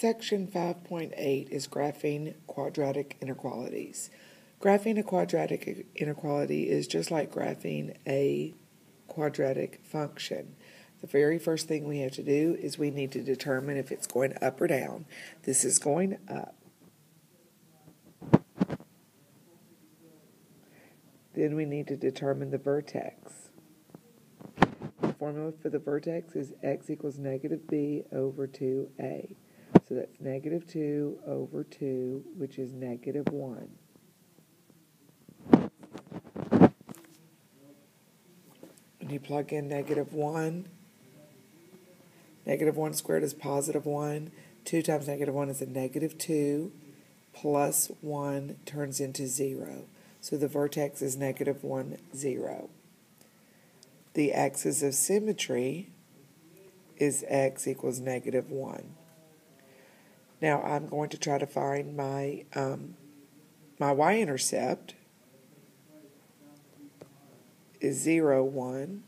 Section 5.8 is graphing quadratic inequalities. Graphing a quadratic inequality is just like graphing a quadratic function. The very first thing we have to do is we need to determine if it's going up or down. This is going up. Then we need to determine the vertex. The formula for the vertex is x equals negative b over 2a. So that's negative 2 over 2, which is negative 1. When you plug in negative 1 squared is positive 1. 2 times negative 1 is a negative 2. Plus 1 turns into 0. So the vertex is negative 1, 0. The axis of symmetry is x equals negative 1. Now I'm going to try to find my y-intercept is 0, 1.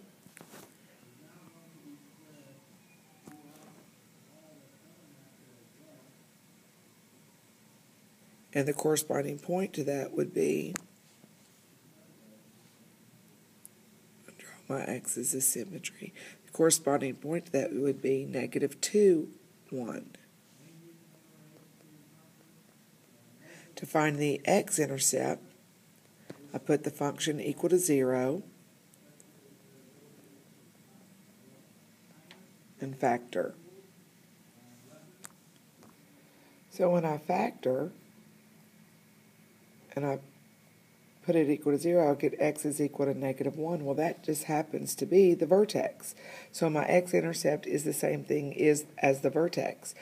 And the corresponding point to that would be, I'll draw my axis of symmetry. The corresponding point to that would be negative 2, 1. To find the x-intercept, I put the function equal to 0 and factor. So when I factor and I put it equal to 0, I'll get x is equal to negative 1. Well, that just happens to be the vertex. So my x-intercept is the same thing as the vertex.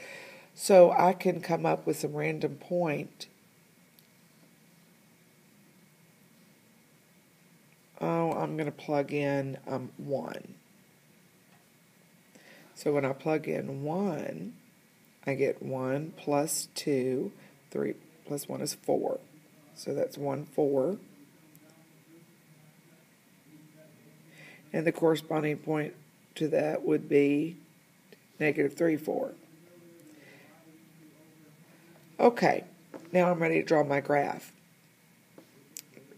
So I can come up with some random point. I'm going to plug in 1. So when I plug in 1, I get 1 plus 2, 3 plus 1 is 4. So that's 1, 4. And the corresponding point to that would be negative 3, 4. Okay, now I'm ready to draw my graph.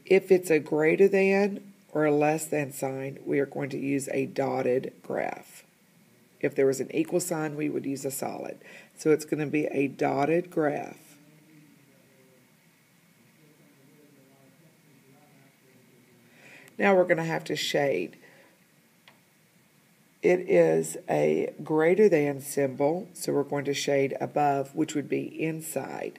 If it's a greater than or a less than sign, we are going to use a dotted graph. If there was an equal sign, we would use a solid. So it's going to be a dotted graph. Now we're going to have to shade. It is a greater than symbol, so we're going to shade above, which would be inside.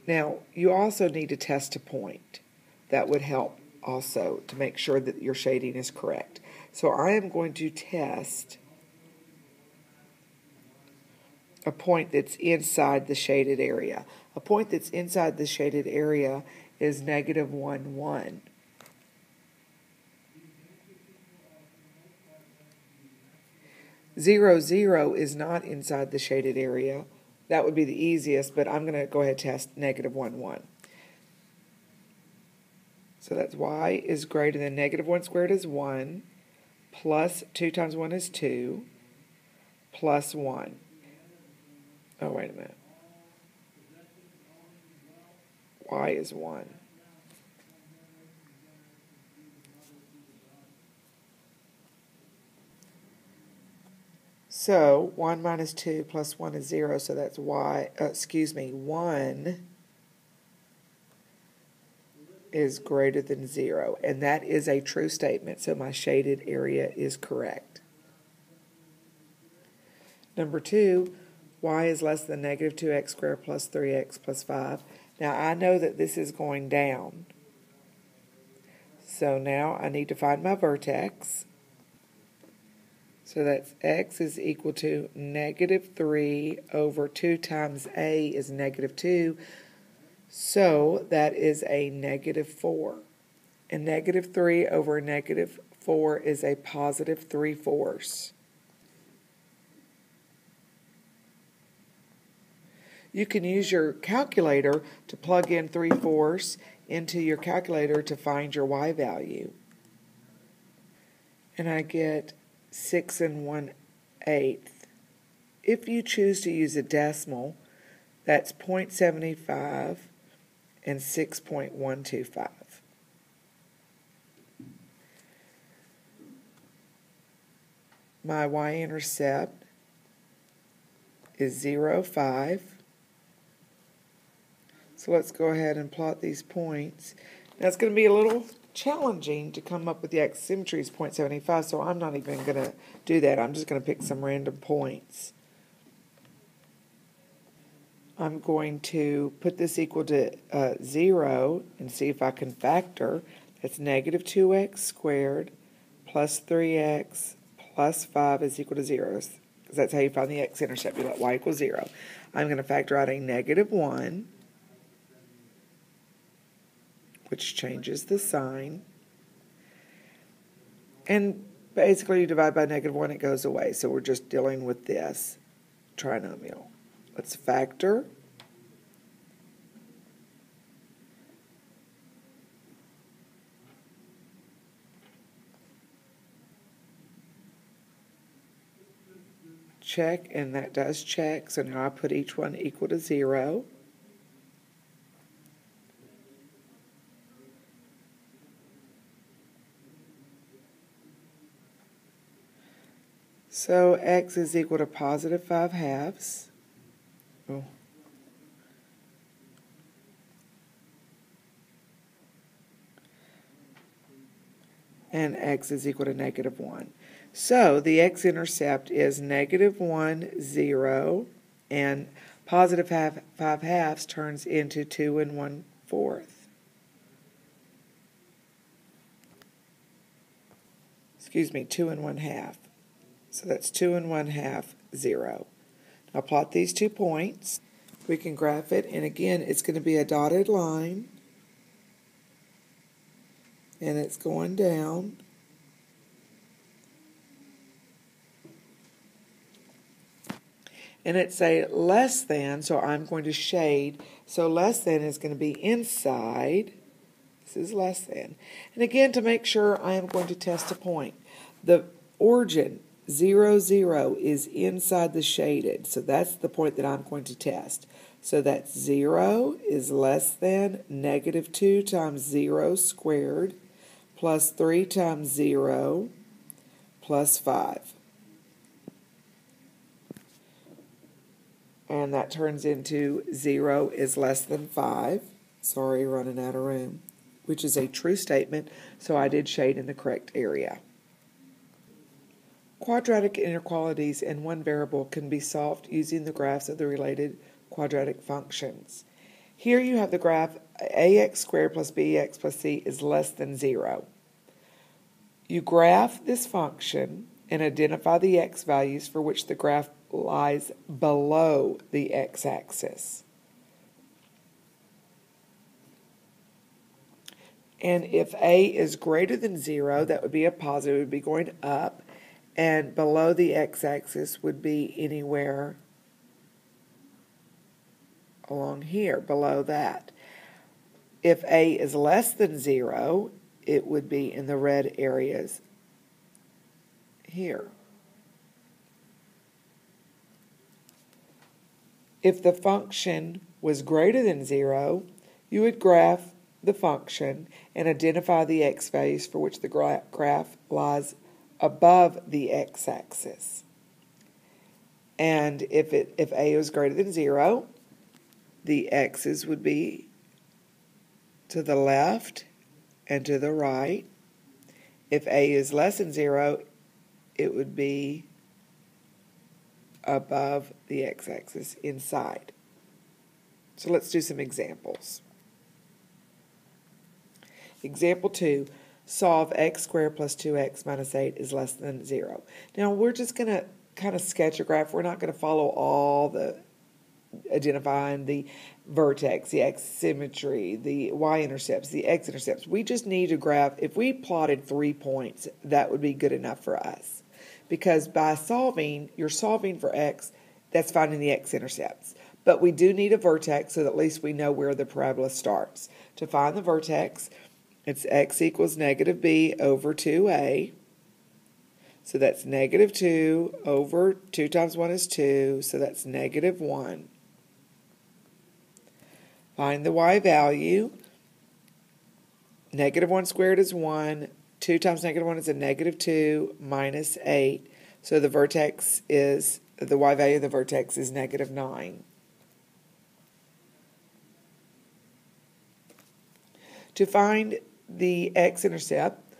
Now, you also need to test a point. That would help also to make sure that your shading is correct. So I am going to test a point that's inside the shaded area. A point that's inside the shaded area is negative 1, 1. Zero, 0 is not inside the shaded area. That would be the easiest, but I'm going to go ahead and test negative 1, 1. So that's y is greater than negative 1 squared is 1, plus 2 times 1 is 2, plus 1. Oh, wait a minute. Y is 1. So 1 minus 2 plus 1 is 0, so that's 1 is greater than 0. And that is a true statement, so my shaded area is correct. Number 2, y is less than negative 2x squared plus 3x plus 5. Now I know that this is going down. So now I need to find my vertex. So that's x is equal to negative 3 over 2 times a is negative 2. So that is a negative 4. And negative 3 over negative 4 is a positive 3/4. You can use your calculator to plug in 3/4 into your calculator to find your y value. And I get 6 1/8 If you choose to use a decimal, that's 0.75 and 6.125. My y-intercept is 0, 5. So let's go ahead and plot these points. Now it's going to be a little challenging to come up with the axisymmetry is 0.75, so I'm not even going to do that. I'm just going to pick some random points. I'm going to put this equal to 0 and see if I can factor. That's negative 2x squared plus 3x plus 5 is equal to 0. Because that's how you find the x-intercept. You let y equal 0. I'm going to factor out a negative 1, which changes the sign. And basically you divide by negative 1, it goes away. So we're just dealing with this trinomial. Let's factor. Check, and that does check. So now I put each one equal to 0. So x is equal to positive 5 halves. Oh. And x is equal to negative 1. So the x-intercept is negative 1, 0, and positive 5 halves turns into 2 1/4. Excuse me, 2 1/2. So that's 2 1/2, 0. Now plot these 2 points. We can graph it, and again, it's going to be a dotted line, and it's going down. And it's a less than, so I'm going to shade. So less than is going to be inside. This is less than. And again, to make sure, I am going to test a point. The origin, 0, 0, is inside the shaded. So that's the point that I'm going to test. So that's 0 is less than negative 2 times 0 squared plus 3 times 0 plus 5. And that turns into 0 is less than 5. Sorry, running out of room. Which is a true statement, so I did shade in the correct area. Quadratic inequalities in one variable can be solved using the graphs of the related quadratic functions. Here you have the graph ax squared plus bx plus c is less than 0. You graph this function and identify the x values for which the graph lies below the x-axis. And if a is greater than 0, that would be a positive, it would be going up, and below the x-axis would be anywhere along here, below that. If a is less than 0, it would be in the red areas here. If the function was greater than 0, you would graph the function and identify the x values for which the graph lies above the x-axis. And if a is greater than 0, the x's would be to the left and to the right. If a is less than 0, it would be above the x-axis inside. So let's do some examples. Example 2, solve x squared plus 2x minus 8 is less than 0. Now we're just going to kind of sketch a graph. We're not going to follow all the identifying the vertex, the x-symmetry, the y-intercepts, the x-intercepts. We just need to graph. If we plotted 3 points, that would be good enough for us. Because by solving, you're solving for x, that's finding the x-intercepts. But we do need a vertex so that at least we know where the parabola starts. To find the vertex, it's x equals negative b over 2a. So that's negative 2 over 2 times 1 is 2, so that's negative 1. Find the y value. Negative 1 squared is 1. 2 times negative 1 is a negative 2 minus 8. So the y value of the vertex is negative 9. To find the x-intercept,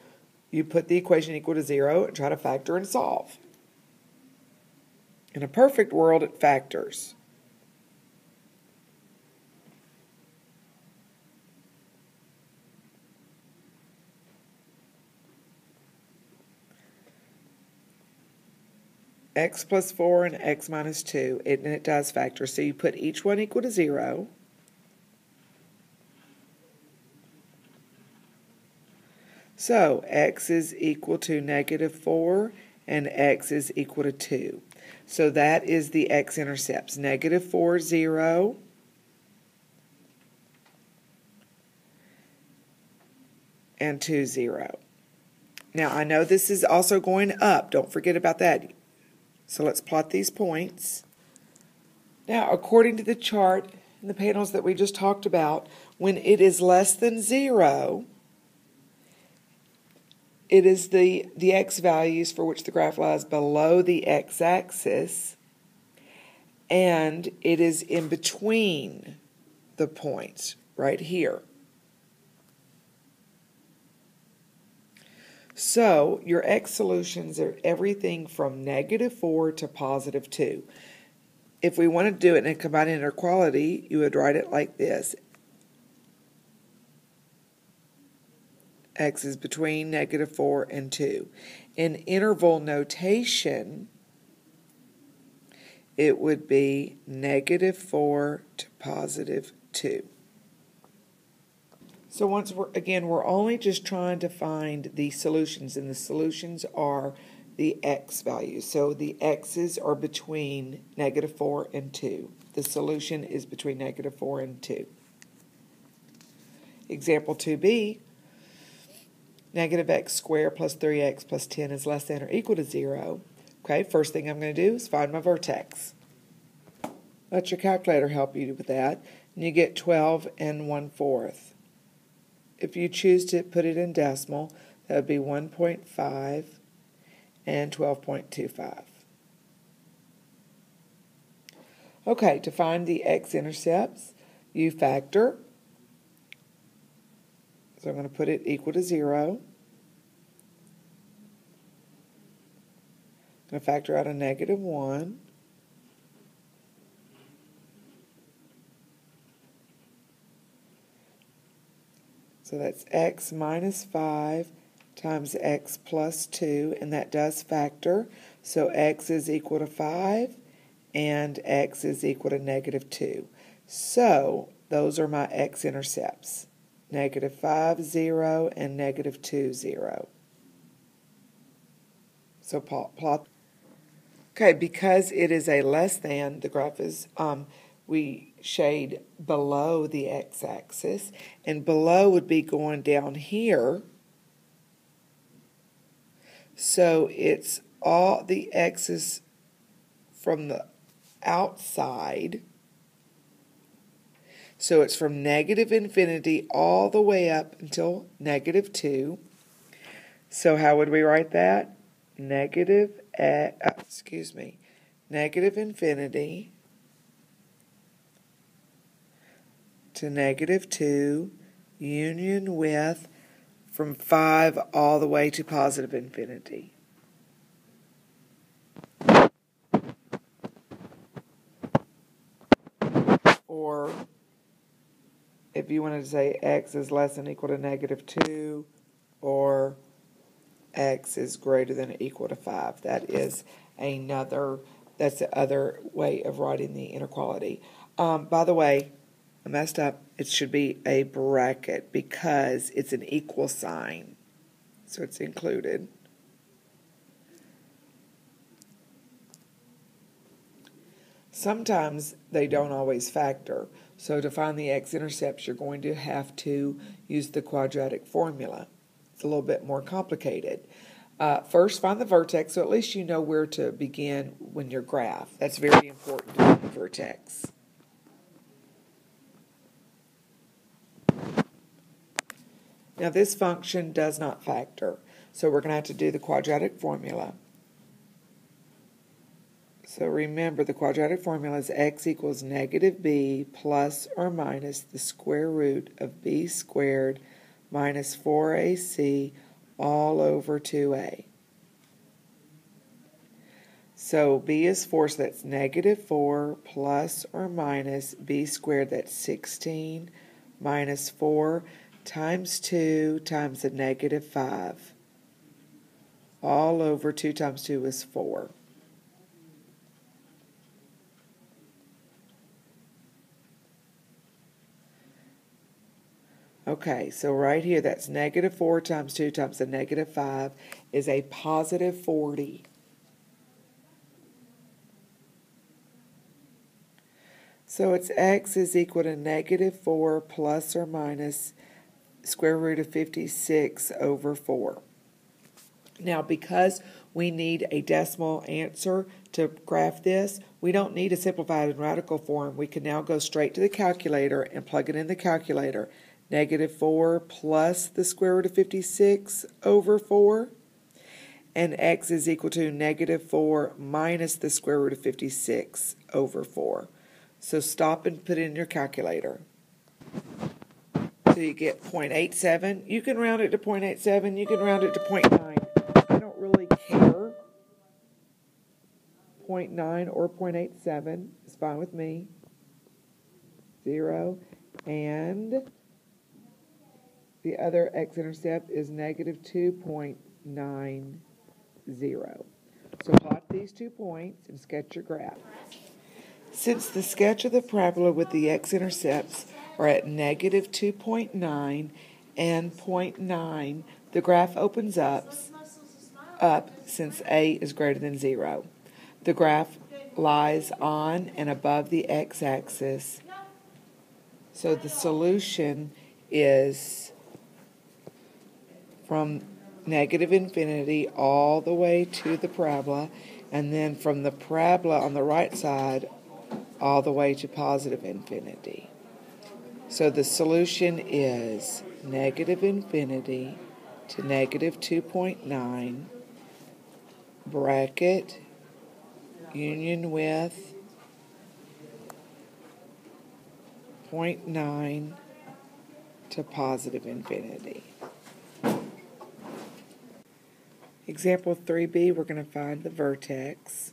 you put the equation equal to 0 and try to factor and solve. In a perfect world, it factors. X plus 4 and x minus 2, and it does factor. So you put each one equal to 0. So x is equal to negative 4 and x is equal to 2. So that is the x-intercepts. Negative 4, 0. And 2, 0. Now I know this is also going up. Don't forget about that. So let's plot these points. Now, according to the chart in the panels that we just talked about, when it is less than 0, it is the x values for which the graph lies below the x-axis, and it is in between the points right here. So your x solutions are everything from negative 4 to positive 2. If we want to do it in a combined inequality, you would write it like this. X is between negative 4 and 2. In interval notation, it would be negative 4 to positive 2. So we're only just trying to find the solutions, and the solutions are the x values. So the x's are between negative 4 and 2. The solution is between negative 4 and 2. Example 2b, negative x squared plus 3x plus 10 is less than or equal to 0. Okay, first thing I'm going to do is find my vertex. Let your calculator help you with that, and you get 12 and 1/4. If you choose to put it in decimal, that would be 1.5 and 12.25. Okay, to find the x-intercepts, you factor. So I'm going to put it equal to 0. I'm going to factor out a negative 1. So that's x minus 5 times x plus 2, and that does factor. So x is equal to 5, and x is equal to negative 2. So those are my x-intercepts. Negative 5, 0, and negative 2, 0. So plot. Okay, because it is a less than, the graph is, we shade below the x-axis, and below would be going down here. So it's all the x's from the outside. So it's from negative infinity all the way up until negative 2. So how would we write that? Negative infinity to negative 2, union with from 5 all the way to positive infinity. Or if you wanted to say x is less than or equal to negative 2, or x is greater than or equal to 5. That's the other way of writing the inequality. By the way, I messed up. It should be a bracket because it's an equal sign. So it's included. Sometimes they don't always factor. So to find the x-intercepts, you're going to have to use the quadratic formula. It's a little bit more complicated. First, find the vertex, so at least you know where to begin when your graph. That's very important to find the vertex. Now, this function does not factor, so we're going to have to do the quadratic formula. So remember, the quadratic formula is x equals negative b plus or minus the square root of b squared minus 4ac all over 2a. So b is 4, so that's negative 4 plus or minus b squared, that's 16, minus 4 times 2 times a negative 5. All over 2 times 2 is 4. Okay, so right here, that's negative 4 times 2 times a negative 5 is a positive 40. So it's x is equal to negative 4 plus or minus square root of 56 over 4. Now, because we need a decimal answer to graph this, we don't need a simplified and radical form. We can now go straight to the calculator and plug it in the calculator. Negative 4 plus the square root of 56 over 4. And x is equal to negative 4 minus the square root of 56 over 4. So stop and put it in your calculator. So you get 0.87. You can round it to 0.87. You can round it to 0.9. I don't really care. 0.9 or 0.87 is fine with me. 0. And the other x-intercept is negative 2.90. So plot these 2 points and sketch your graph. Since the sketch of the parabola with the x-intercepts are at negative 2.9 and 0.9, the graph opens up since a is greater than 0. The graph lies on and above the x-axis. So the solution is from negative infinity all the way to the parabola, and then from the parabola on the right side all the way to positive infinity. So the solution is negative infinity to negative 2.9, bracket, union with 0.9 to positive infinity. Example 3b, we're going to find the vertex.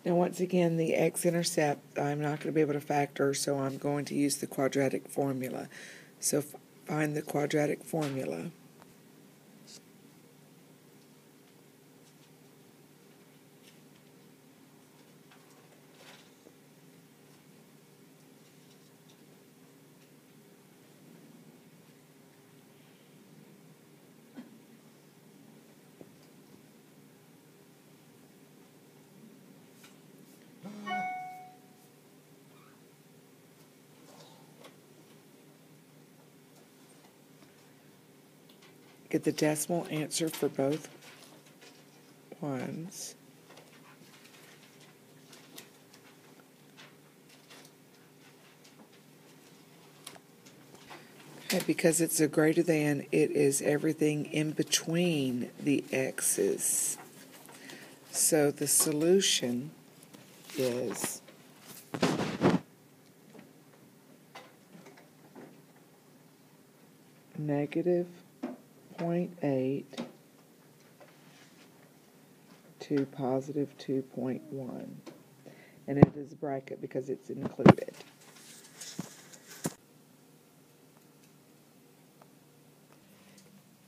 Now once again, the x-intercept I'm not going to be able to factor, so I'm going to use the quadratic formula. So find the quadratic formula. Get the decimal answer for both ones. Okay, because it's a greater than, it is everything in between the x's. So the solution is negative 0.8 to positive 2.1. And it is bracket because it's included.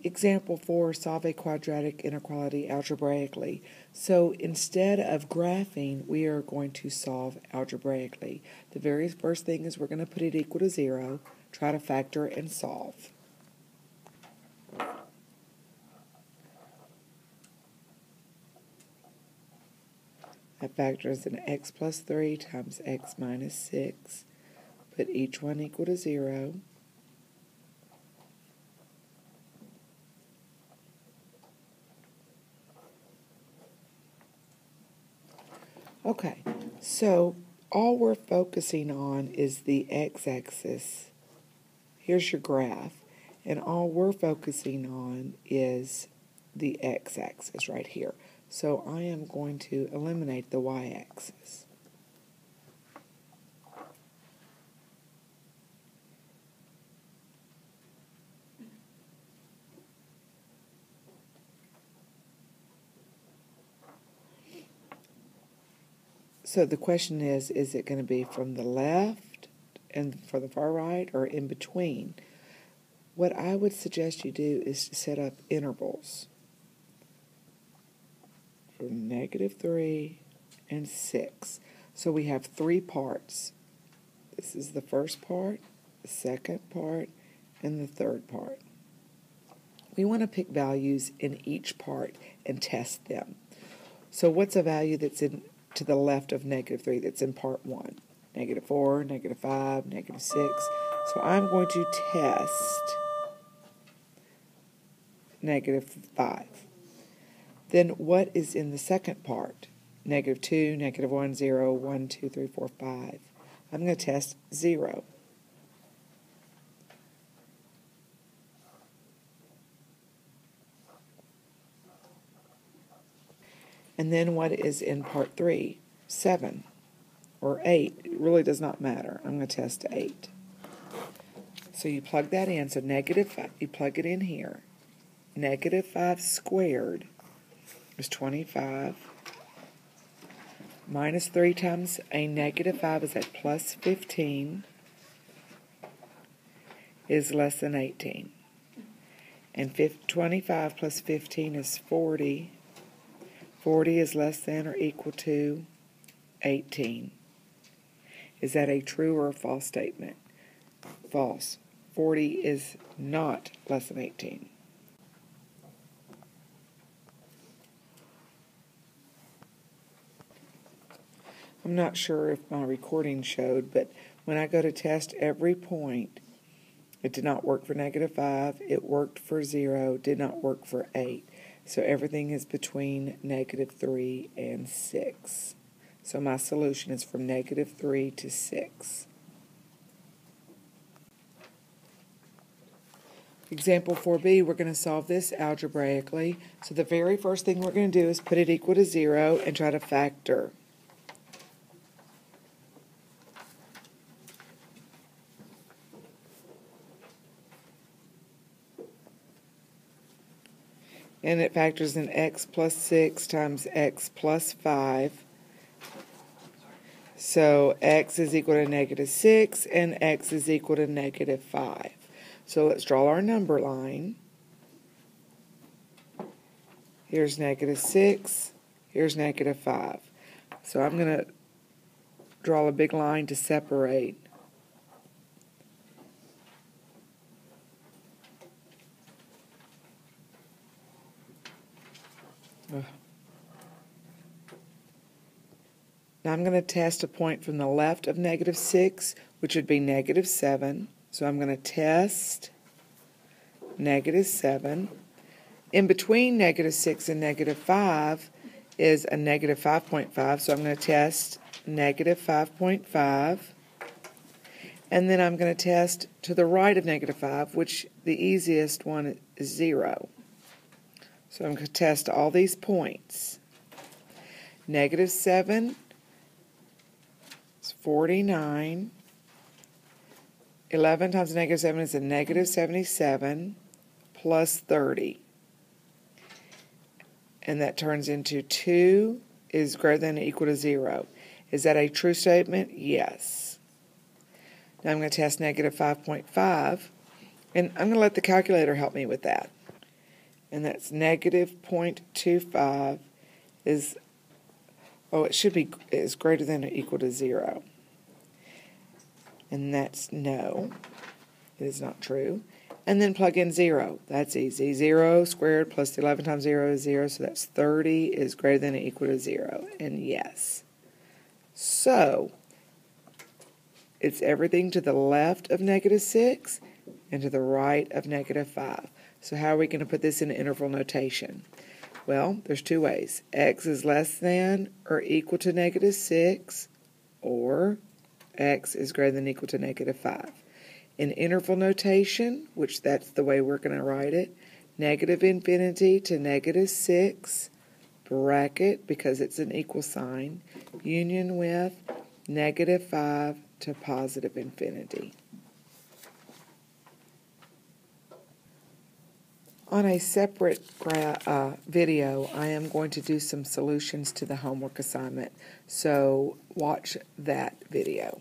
Example 4, solve a quadratic inequality algebraically. So instead of graphing, we are going to solve algebraically. The very first thing is we're going to put it equal to 0, try to factor and solve. That factors in x plus 3 times x minus 6. Put each one equal to 0. Okay, so all we're focusing on is the x-axis. Here's your graph, and all we're focusing on is the x-axis right here. So I am going to eliminate the y-axis. So the question is it going to be from the left and from the far right, or in between? What I would suggest you do is to set up intervals from -3 and 6. So we have 3 parts. This is the first part, the second part, and the third part. We want to pick values in each part and test them. So what's a value that's to the left of -3 that's in part 1? -4, -5, -6. So I'm going to test -5. Then what is in the second part? -2, -1, 0, 1, 2, 3, 4, 5. I'm going to test 0. And then what is in part 3? 7 or 8. It really does not matter. I'm going to test 8. So you plug that in. So -5, you plug it in here. -5 squared is 25. Minus 3 times a -5 is at plus 15, is less than 18. And 25 plus 15 is 40. 40 is less than or equal to 18. Is that a true or a false statement? False. 40 is not less than 18. I'm not sure if my recording showed, but when I go to test every point, it did not work for -5, it worked for 0, did not work for 8. So everything is between -3 and 6. So my solution is from -3 to 6. Example 4b, we're going to solve this algebraically. So the very first thing we're going to do is put it equal to 0 and try to factor. And it factors in x plus 6 times x plus 5. So x is equal to -6 and x is equal to -5. So let's draw our number line. Here's -6, here's -5. So I'm going to draw a big line to separate. Now I'm going to test a point from the left of -6, which would be -7. So I'm going to test -7. In between -6 and -5 is a -5.5, so I'm going to test -5.5. And then I'm going to test to the right of -5, which the easiest one is 0. So I'm going to test all these points. -7 is 49. 11 times -7 is a -77 plus 30. And that turns into 2 is greater than or equal to 0. Is that a true statement? Yes. Now I'm going to test -5.5, and I'm going to let the calculator help me with that. And that's -0.25 is, it should be, is greater than or equal to 0. And that's no, it is not true. And then plug in 0. That's easy. 0 squared plus 11 times 0 is 0, so that's 30 is greater than or equal to 0. And yes. So, it's everything to the left of negative 6 and to the right of negative 5. So how are we going to put this in interval notation? Well, there's two ways. X is less than or equal to negative 6, or x is greater than or equal to negative 5. In interval notation, which that's the way we're going to write it, negative infinity to negative 6, bracket, because it's an equal sign, union with negative 5 to positive infinity. On a separate video, I am going to do some solutions to the homework assignment, so watch that video.